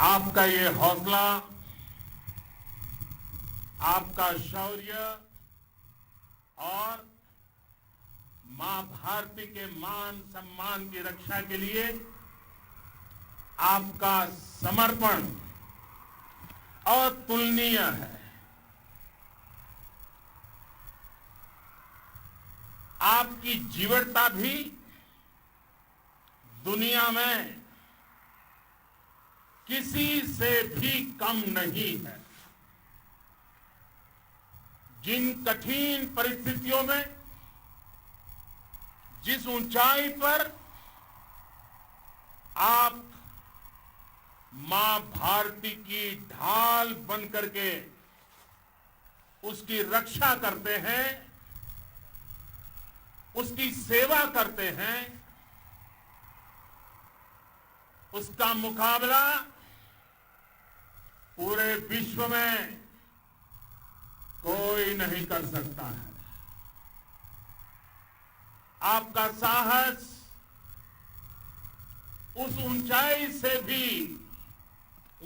आपका ये हौसला, आपका शौर्य और मां भारती के मान सम्मान की रक्षा के लिए आपका समर्पण अतुलनीय है। आपकी जीवटता भी दुनिया में किसी से भी कम नहीं है। जिन कठिन परिस्थितियों में, जिस ऊंचाई पर आप मां भारती की ढाल बन करके उसकी रक्षा करते हैं, उसकी सेवा करते हैं, उसका मुकाबला पूरे विश्व में कोई नहीं कर सकता है। आपका साहस उस ऊंचाई से भी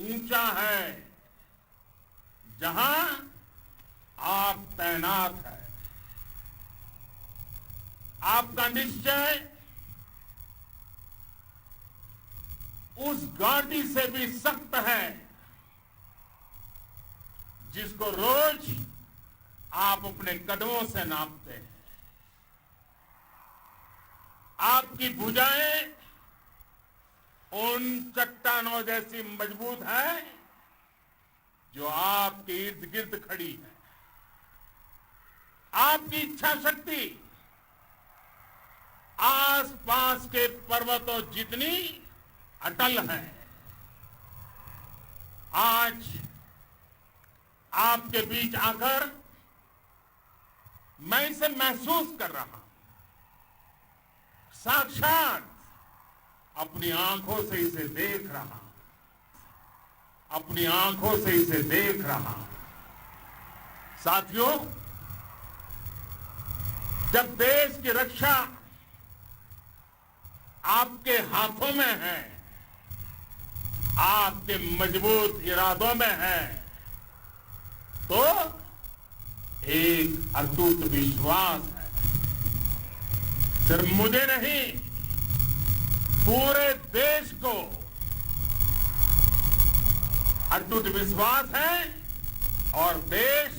ऊंचा है जहां आप तैनात हैं। आपका निश्चय उस घाटी से भी सख्त है जिसको रोज आप अपने कदमों से नापते हैं। आपकी भुजाएं उन चट्टानों जैसी मजबूत है जो आपके इर्द गिर्द खड़ी है। आपकी इच्छा शक्ति आसपास के पर्वतों जितनी अटल है। आज आपके बीच आकर मैं इसे महसूस कर रहा हूं। साक्षात अपनी आंखों से इसे देख रहा हूं, अपनी आंखों से इसे देख रहा हूं। साथियों, जब देश की रक्षा आपके हाथों में है, आपके मजबूत इरादों में है, तो एक अटूट विश्वास है। सिर्फ मुझे नहीं, पूरे देश को अटूट विश्वास है और देश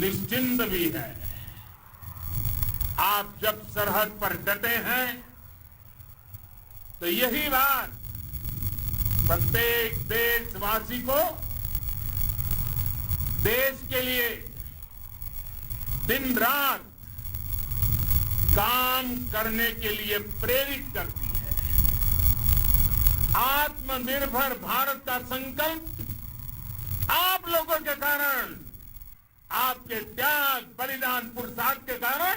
निश्चिंत भी है। आप जब सरहद पर डटे हैं तो यही बात प्रत्येक देशवासी को देश के लिए दिन रात काम करने के लिए प्रेरित करती है। आत्मनिर्भर भारत का संकल्प आप लोगों के कारण, आपके त्याग बलिदान पुरुषार्थ के कारण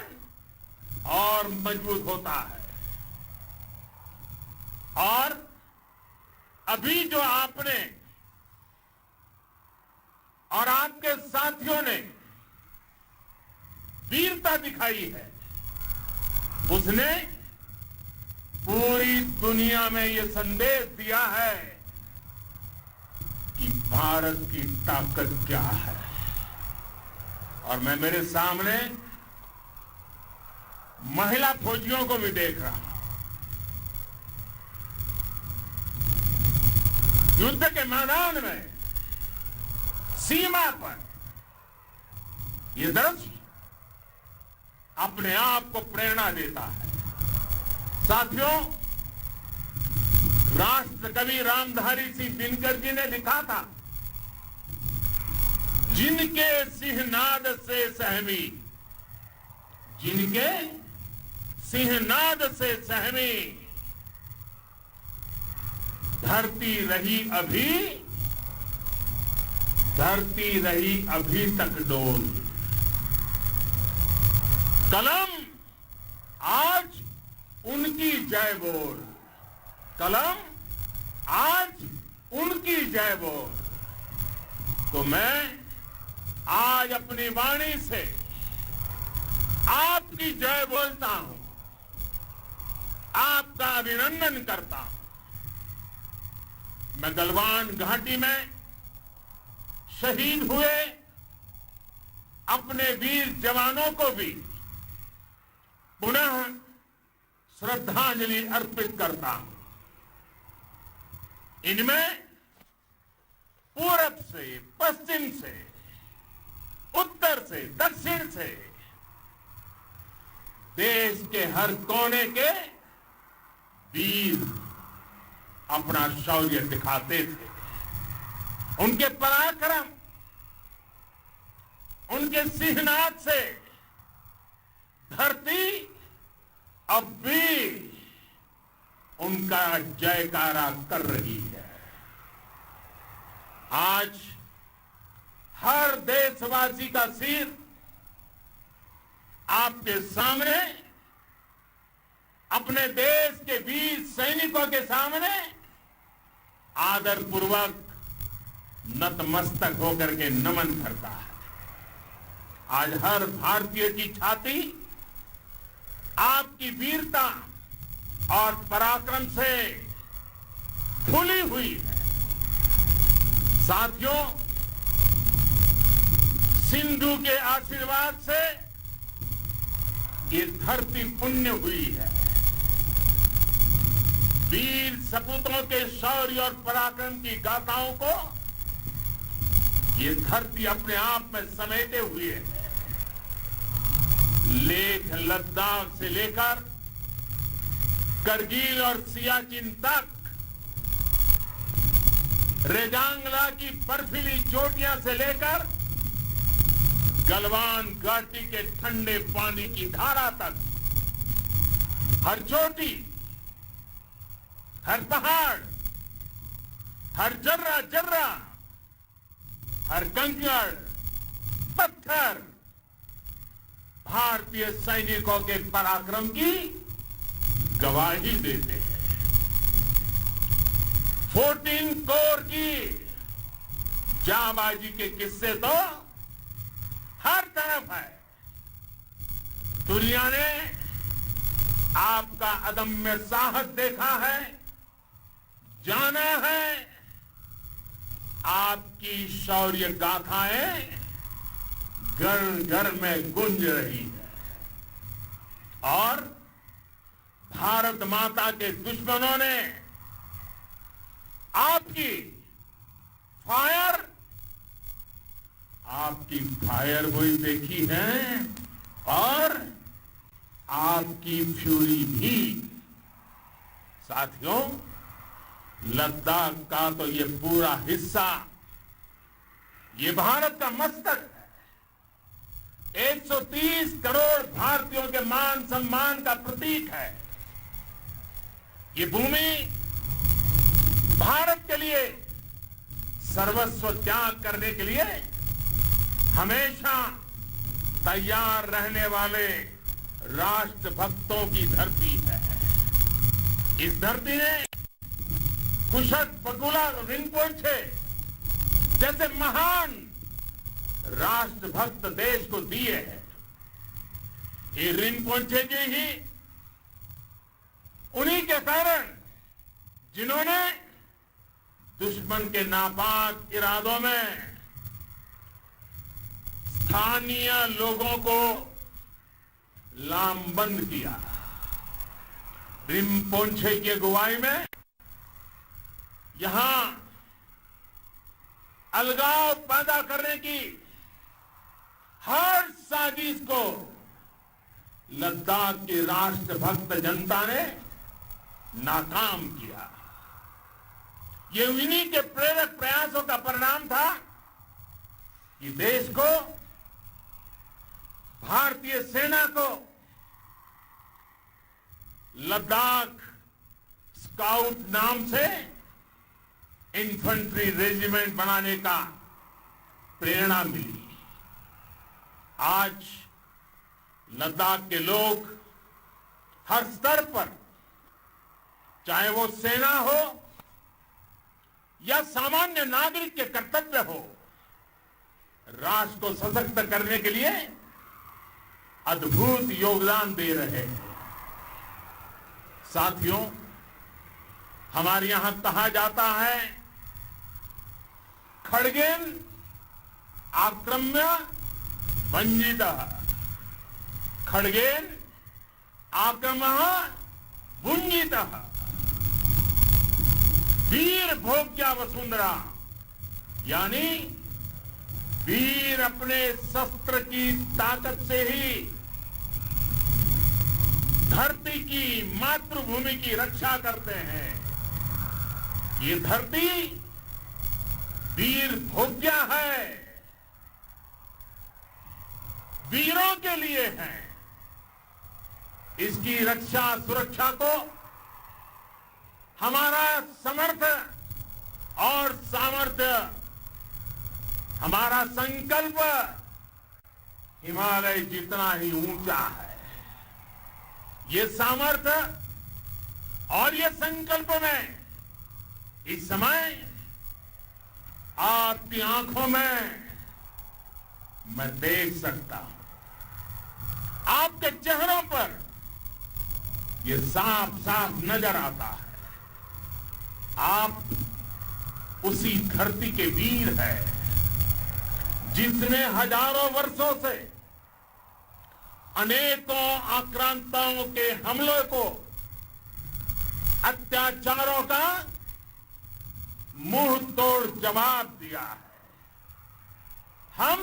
और मजबूत होता है। और अभी जो आपने और आपके साथियों ने वीरता दिखाई है, उसने पूरी दुनिया में यह संदेश दिया है कि भारत की ताकत क्या है। और मैं मेरे सामने महिला फौजियों को भी देख रहा हूं। युद्ध के मैदान में, सीमा पर, यह दृश्य अपने आप को प्रेरणा देता है। साथियों, राष्ट्र कवि रामधारी सिंह दिनकर जी ने लिखा था, जिनके सिंहनाद से सहमी, जिनके सिंहनाद से सहमी, धरती रही अभी, धरती रही अभी तक डोल। कलम आज उनकी जय बोल, कलम आज उनकी जय बोल। तो मैं आज अपनी वाणी से आपकी जय बोलता हूं, आपका अभिनंदन करता हूं। मैं गलवान घाटी में शहीद हुए अपने वीर जवानों को भी पुनः श्रद्धांजलि अर्पित करता हूं। इनमें पूरब से, पश्चिम से, उत्तर से, दक्षिण से देश के हर कोने के वीर अपना शौर्य दिखाते थे। उनके पराक्रम, उनके सिंहनाद से धरती अब भी उनका जयकारा कर रही है। आज हर देशवासी का सिर आपके सामने, अपने देश के वीर सैनिकों के सामने आदरपूर्वक नतमस्तक होकर के नमन करता है। आज हर भारतीय की छाती आपकी वीरता और पराक्रम से फूली हुई है। साथियों, सिंधु के आशीर्वाद से ये धरती पुण्य हुई है। वीर सपूतों के शौर्य और पराक्रम की गाथाओं को ये धरती अपने आप में समेटे हुए है। लेह लद्दाख से लेकर करगिल और सियाचिन तक, रेजांगला की बर्फीली चोटियां से लेकर गलवान घाटी के ठंडे पानी की धारा तक, हर चोटी, हर पहाड़, हर जर्रा जर्रा, हर कंकड़, पत्थर भारतीय सैनिकों के पराक्रम की गवाही देते हैं। 14 कोर की जांबाजी के किस्से तो हर तरफ है। दुनिया ने आपका अदम्य साहस देखा है, जाना है। आपकी शौर्य गाथाएं घर घर में गूंज रही है और भारत माता के दुश्मनों ने आपकी फायर हुई देखी है और आपकी फ्यूरी भी। साथियों, लद्दाख का तो ये पूरा हिस्सा ये भारत का मस्तक है। 130 करोड़ भारतीयों के मान सम्मान का प्रतीक है। ये भूमि भारत के लिए सर्वस्व त्याग करने के लिए हमेशा तैयार रहने वाले राष्ट्रभक्तों की धरती है। इस धरती ने कुशक बकुला रिंपोचे जैसे महान राष्ट्रभक्त देश को दिए हैं। ये रिंपोचे जी ही उन्हीं के कारण जिन्होंने दुश्मन के नापाक इरादों में स्थानीय लोगों को लामबंद किया। रिम्पोंछे की अगुवाई में यहां अलगाव पैदा करने की हर साजिश को लद्दाख की राष्ट्रभक्त जनता ने नाकाम किया। ये उन्हीं के प्रेरक प्रयासों का परिणाम था कि देश को, भारतीय सेना को लद्दाख स्काउट नाम से इन्फेंट्री रेजिमेंट बनाने का प्रेरणा मिली। आज लद्दाख के लोग हर स्तर पर, चाहे वो सेना हो या सामान्य नागरिक के कर्तव्य हो, राष्ट्र को सशक्त करने के लिए अद्भुत योगदान दे रहे हैं। साथियों, हमारे यहां कहा जाता है खड्गेन आक्रम्य भंजितः, खड्गेन आक्रमः भुंजितः, वीर भोग्या वसुंधरा, यानी वीर अपने शस्त्र की ताकत से ही धरती की, मातृभूमि की रक्षा करते हैं। ये धरती वीर भोग्या है, वीरों के लिए है। इसकी रक्षा सुरक्षा को हमारा समर्थ और सामर्थ्य, हमारा संकल्प हिमालय जितना ही ऊंचा है। ये सामर्थ्य और ये संकल्प में इस समय आपकी आंखों में मैं देख सकता हूं, आपके चेहरों पर ये साफ साफ नजर आता है। आप उसी धरती के वीर हैं जिसने हजारों वर्षों से अनेकों आक्रांताओं के हमलों को, अत्याचारों का मुंह तोड़ जवाब दिया है। हम,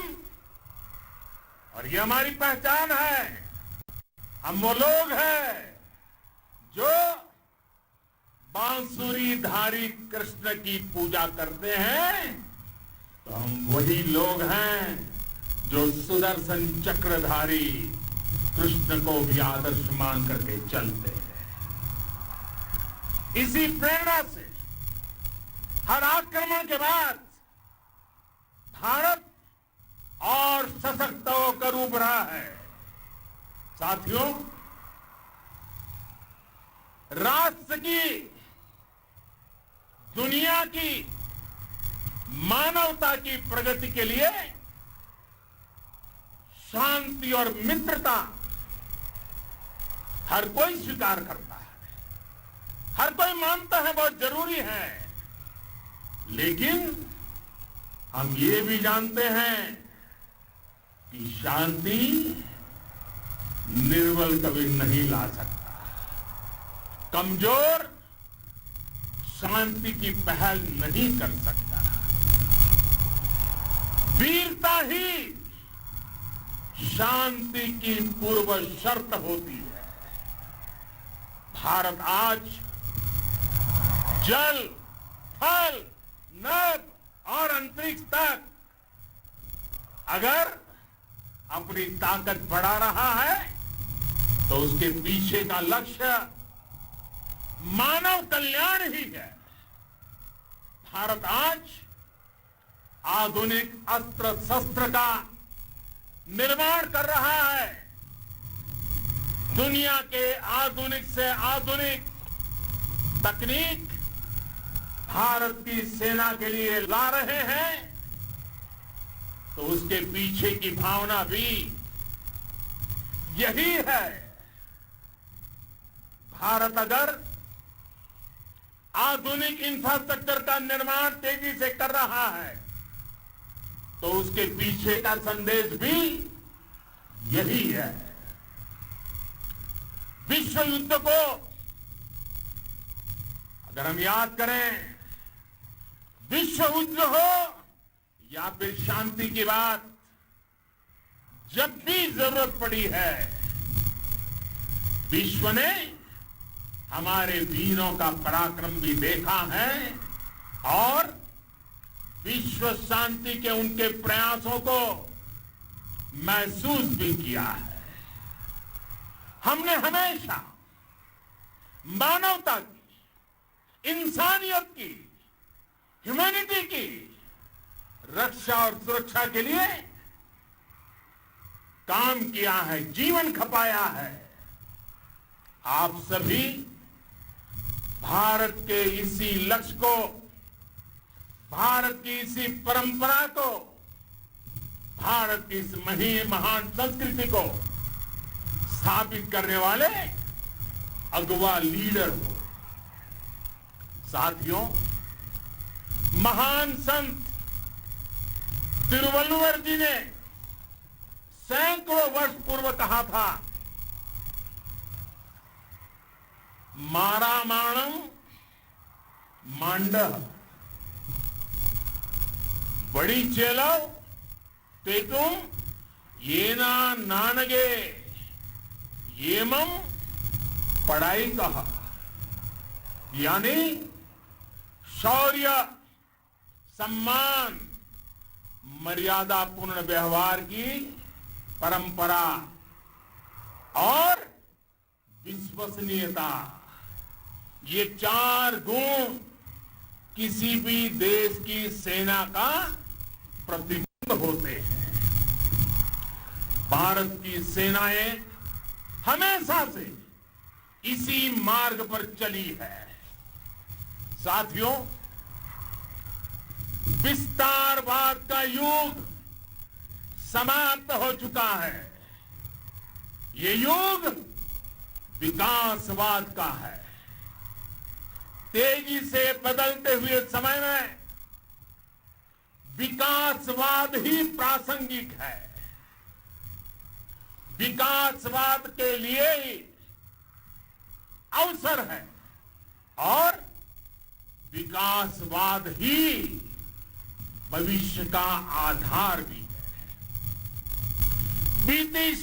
और ये हमारी पहचान है, हम वो लोग हैं जो बांसुरीधारी कृष्ण की पूजा करते हैं, तो हम वही लोग हैं जो सुदर्शन चक्रधारी कृष्ण को भी आदर्श मान करके चलते हैं। इसी प्रेरणा से हर आक्रमण के बाद भारत और सशक्त होकर उभरा है। साथियों, राष्ट्र की, दुनिया की, मानवता की प्रगति के लिए शांति और मित्रता हर कोई स्वीकार करता है, हर कोई मानता है बहुत जरूरी है। लेकिन हम ये भी जानते हैं कि शांति निर्बल कभी नहीं ला सकता। कमजोर शांति की पहल नहीं कर सकता। वीरता ही शांति की पूर्व शर्त होती है। भारत आज जल, थल, नभ और अंतरिक्ष तक अगर अपनी ताकत बढ़ा रहा है तो उसके पीछे का लक्ष्य मानव कल्याण ही है। भारत आज आधुनिक अस्त्र शस्त्र का निर्माण कर रहा है। दुनिया के आधुनिक से आधुनिक तकनीक भारत की सेना के लिए ला रहे हैं, तो उसके पीछे की भावना भी यही है। भारत अगर आधुनिक इंफ्रास्ट्रक्चर का निर्माण तेजी से कर रहा है तो उसके पीछे का संदेश भी यही है। विश्व युद्ध को अगर हम याद करें, विश्व युद्ध हो या फिर शांति की बात, जब भी जरूरत पड़ी है विश्व ने हमारे वीरों का पराक्रम भी देखा है और विश्व शांति के उनके प्रयासों को महसूस भी किया है। हमने हमेशा मानवता की, इंसानियत की, ह्यूमैनिटी की रक्षा और सुरक्षा के लिए काम किया है, जीवन खपाया है। आप सभी भारत के इसी लक्ष्य को, भारत की इसी परंपरा को, भारत की इस महान संस्कृति को स्थापित करने वाले अगवा लीडर हो। साथियों, महान संत तिरुवल्लुवर जी ने सैकड़ों वर्ष पूर्व कहा था, मारामाणम मांडह बड़ी चेलव तेतुम येना नानगे येमम पढ़ाई कहा, यानी शौर्य, सम्मान, मर्यादापूर्ण व्यवहार की परंपरा और विश्वसनीयता, ये चार गुण किसी भी देश की सेना का प्रतिबिंब होते हैं। भारत की सेनाएं हमेशा से इसी मार्ग पर चली है। साथियों, विस्तारवाद का युग समाप्त हो चुका है। ये युग विकासवाद का है। तेजी से बदलते हुए समय में विकासवाद ही प्रासंगिक है। विकासवाद के लिए ही अवसर है और विकासवाद ही भविष्य का आधार भी है। बीती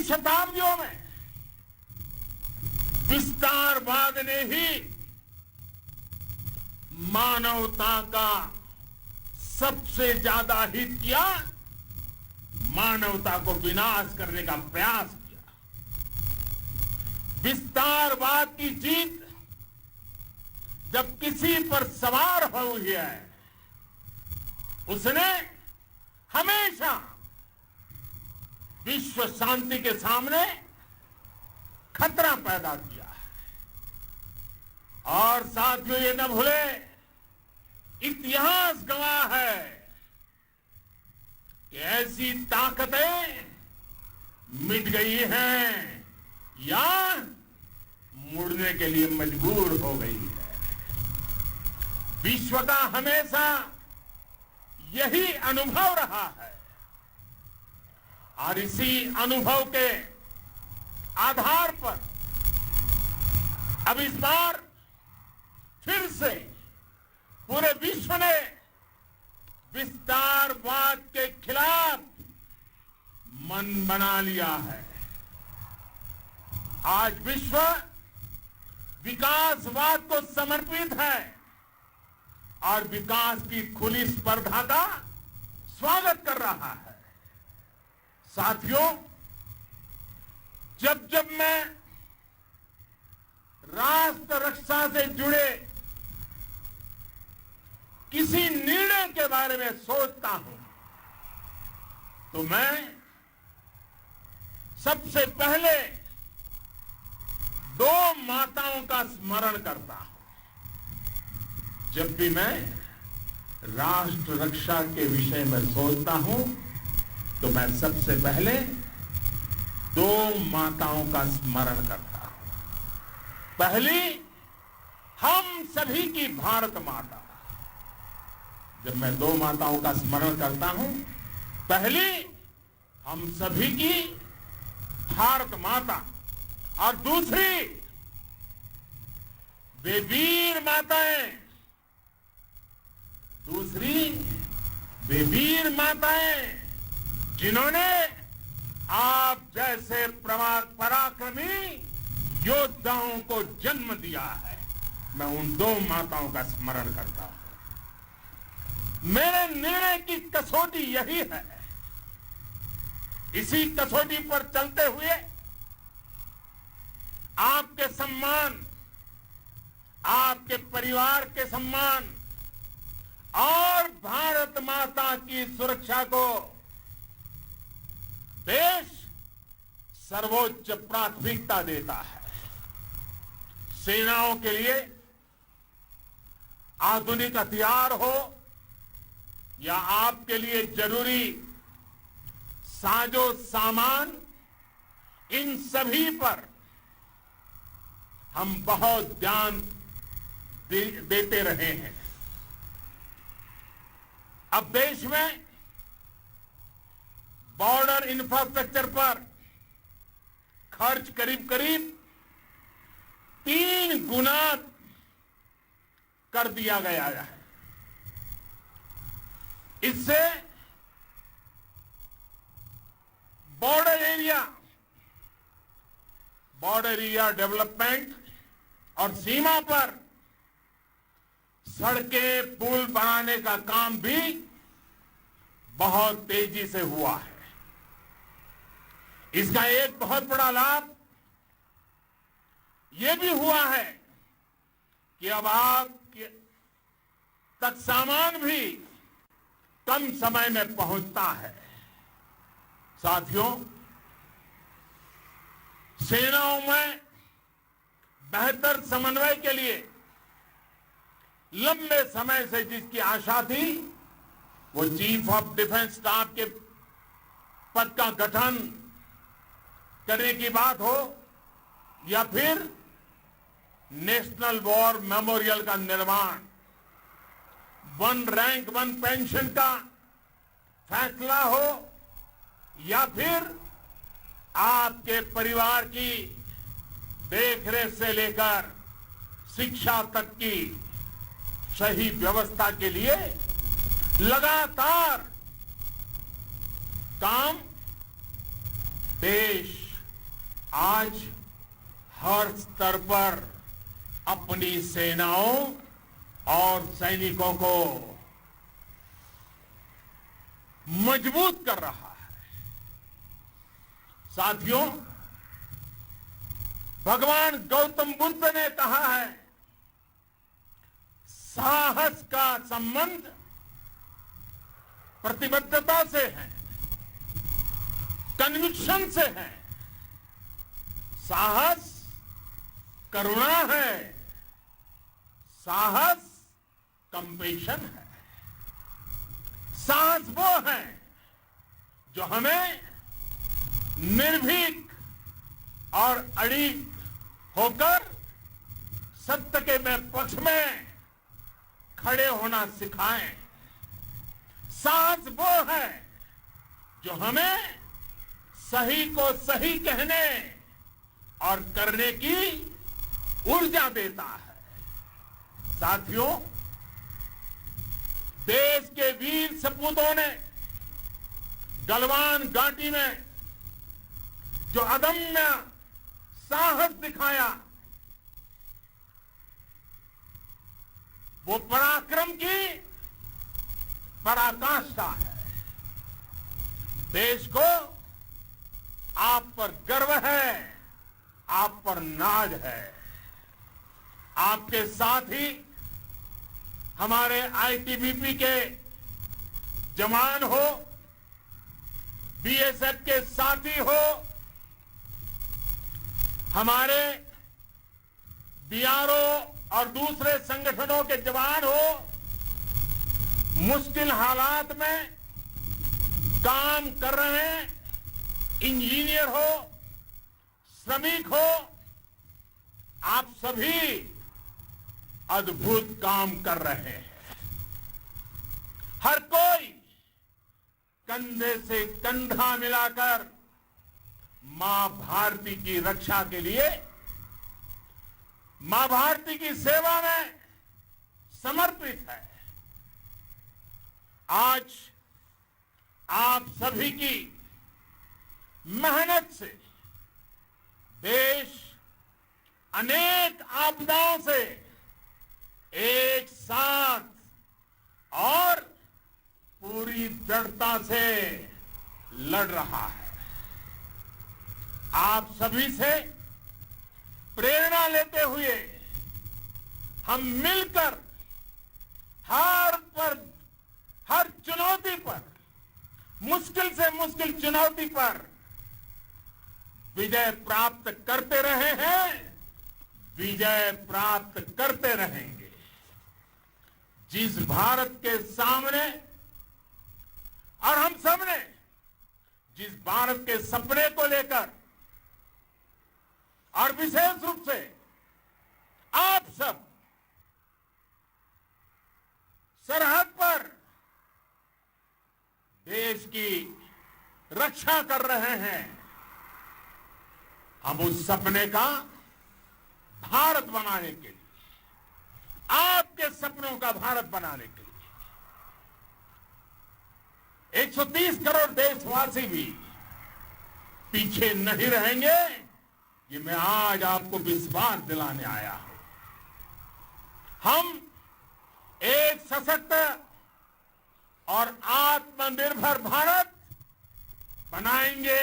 शताब्दियों में विस्तारवाद ने ही मानवता का सबसे ज्यादा हित किया, मानवता को विनाश करने का प्रयास किया। विस्तारवाद की जीत जब किसी पर सवार हुई है, उसने हमेशा विश्व शांति के सामने खतरा पैदा किया है। और साथियों, ये न भूले, इतिहास गवाह है कि ऐसी ताकतें मिट गई हैं या मुड़ने के लिए मजबूर हो गई है। विश्व का हमेशा यही अनुभव रहा है और इसी अनुभव के आधार पर अब इस बार फिर से पूरे विश्व ने विस्तारवाद के खिलाफ मन बना लिया है। आज विश्व विकासवाद को समर्पित है और विकास की खुली स्पर्धा का स्वागत कर रहा है। साथियों, जब जब मैं राष्ट्र रक्षा से जुड़े किसी निर्णय के बारे में सोचता हूं तो मैं सबसे पहले दो माताओं का स्मरण करता हूं। जब भी मैं राष्ट्र रक्षा के विषय में सोचता हूं तो मैं सबसे पहले दो माताओं का स्मरण करता हूं। पहली, हम सभी की भारत माता। जब मैं दो माताओं का स्मरण करता हूं, पहली हम सभी की भारत माता और दूसरी वे वीर माताएं, जिन्होंने आप जैसे पराक्रमी योद्धाओं को जन्म दिया है। मैं उन दो माताओं का स्मरण करता हूं। मेरे निर्णय की कसौटी यही है। इसी कसौटी पर चलते हुए आपके सम्मान, आपके परिवार के सम्मान और भारत माता की सुरक्षा को देश सर्वोच्च प्राथमिकता देता है। सेनाओं के लिए आधुनिक हथियार हो या आपके लिए जरूरी साजो सामान, इन सभी पर हम बहुत ध्यान देते रहे हैं। अब देश में बॉर्डर इंफ्रास्ट्रक्चर पर खर्च करीब करीब 3 गुना कर दिया गया है। इससे बॉर्डर एरिया डेवलपमेंट और सीमा पर सड़कें पुल बनाने का काम भी बहुत तेजी से हुआ है। इसका एक बहुत बड़ा लाभ यह भी हुआ है कि अब आप तक सामान भी कम समय में पहुंचता है। साथियों, सेनाओं में बेहतर समन्वय के लिए लंबे समय से जिसकी आशा थी, वो चीफ ऑफ डिफेंस स्टाफ के पद का गठन करने की बात हो या फिर नेशनल वॉर मेमोरियल का निर्माण, 1 रैंक 1 पेंशन का फैसला हो या फिर आपके परिवार की देखरेख से लेकर शिक्षा तक की सही व्यवस्था के लिए लगातार काम, देश आज हर स्तर पर अपनी सेनाओं और सैनिकों को मजबूत कर रहा है। साथियों, भगवान गौतम बुद्ध ने कहा है, साहस का संबंध प्रतिबद्धता से है, कन्विक्शन से है। साहस करुणा है, साहस कंपेशन है। साहस वो है जो हमें निर्भीक और अड़िग होकर सत्य के पक्ष में खड़े होना सिखाएं। साहस वो है जो हमें सही को सही कहने और करने की ऊर्जा देता है। साथियों, देश के वीर सपूतों ने गलवान घाटी में जो अदम्य साहस दिखाया, वो पराक्रम की पराकाष्ठा है। देश को आप पर गर्व है, आप पर नाज है। आपके साथ ही हमारे आईटीबीपी के जवान हो, बीएसएफ के साथी हो, हमारे बीआरओ और दूसरे संगठनों के जवान हो, मुश्किल हालात में काम कर रहे हैं, इंजीनियर हो, श्रमिक हो, आप सभी अद्भुत काम कर रहे हैं। हर कोई कंधे से कंधा मिलाकर मां भारती की रक्षा के लिए, मां भारती की सेवा में समर्पित है। आज आप सभी की मेहनत से देश अनेक आपदाओं से एक साथ और पूरी दृढ़ता से लड़ रहा है। आप सभी से प्रेरणा लेते हुए हम मिलकर हर चुनौती पर, मुश्किल से मुश्किल चुनौती पर विजय प्राप्त करते रहे हैं, विजय प्राप्त करते रहेंगे। जिस भारत के सामने और हम सबने जिस भारत के सपने को लेकर और विशेष रूप से आप सब सरहद पर की रक्षा कर रहे हैं। हम उस सपने का भारत बनाने के लिए, आपके सपनों का भारत बनाने के लिए 130 करोड़ देशवासी भी पीछे नहीं रहेंगे, ये मैं आज आपको विश्वास दिलाने आया हूं। हम एक सशक्त और आत्मनिर्भर भारत बनाएंगे,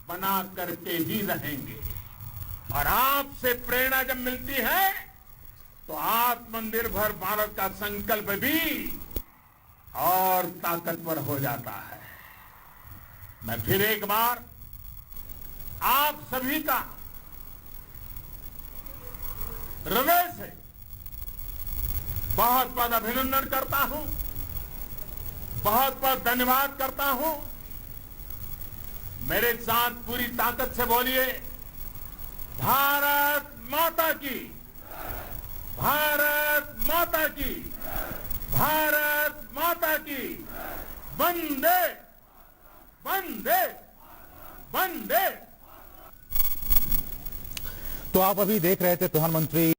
बना करके ही रहेंगे। और आपसे प्रेरणा जब मिलती है तो आत्मनिर्भर भारत का संकल्प भी और ताकतवर हो जाता है। मैं फिर एक बार आप सभी का हृदय से बहुत बहुत अभिनंदन करता हूं, बहुत बहुत धन्यवाद करता हूं। मेरे साथ पूरी ताकत से बोलिए, भारत माता की, भारत माता की, भारत माता की, वंदे वंदे वंदे। तो आप अभी देख रहे थे प्रधानमंत्री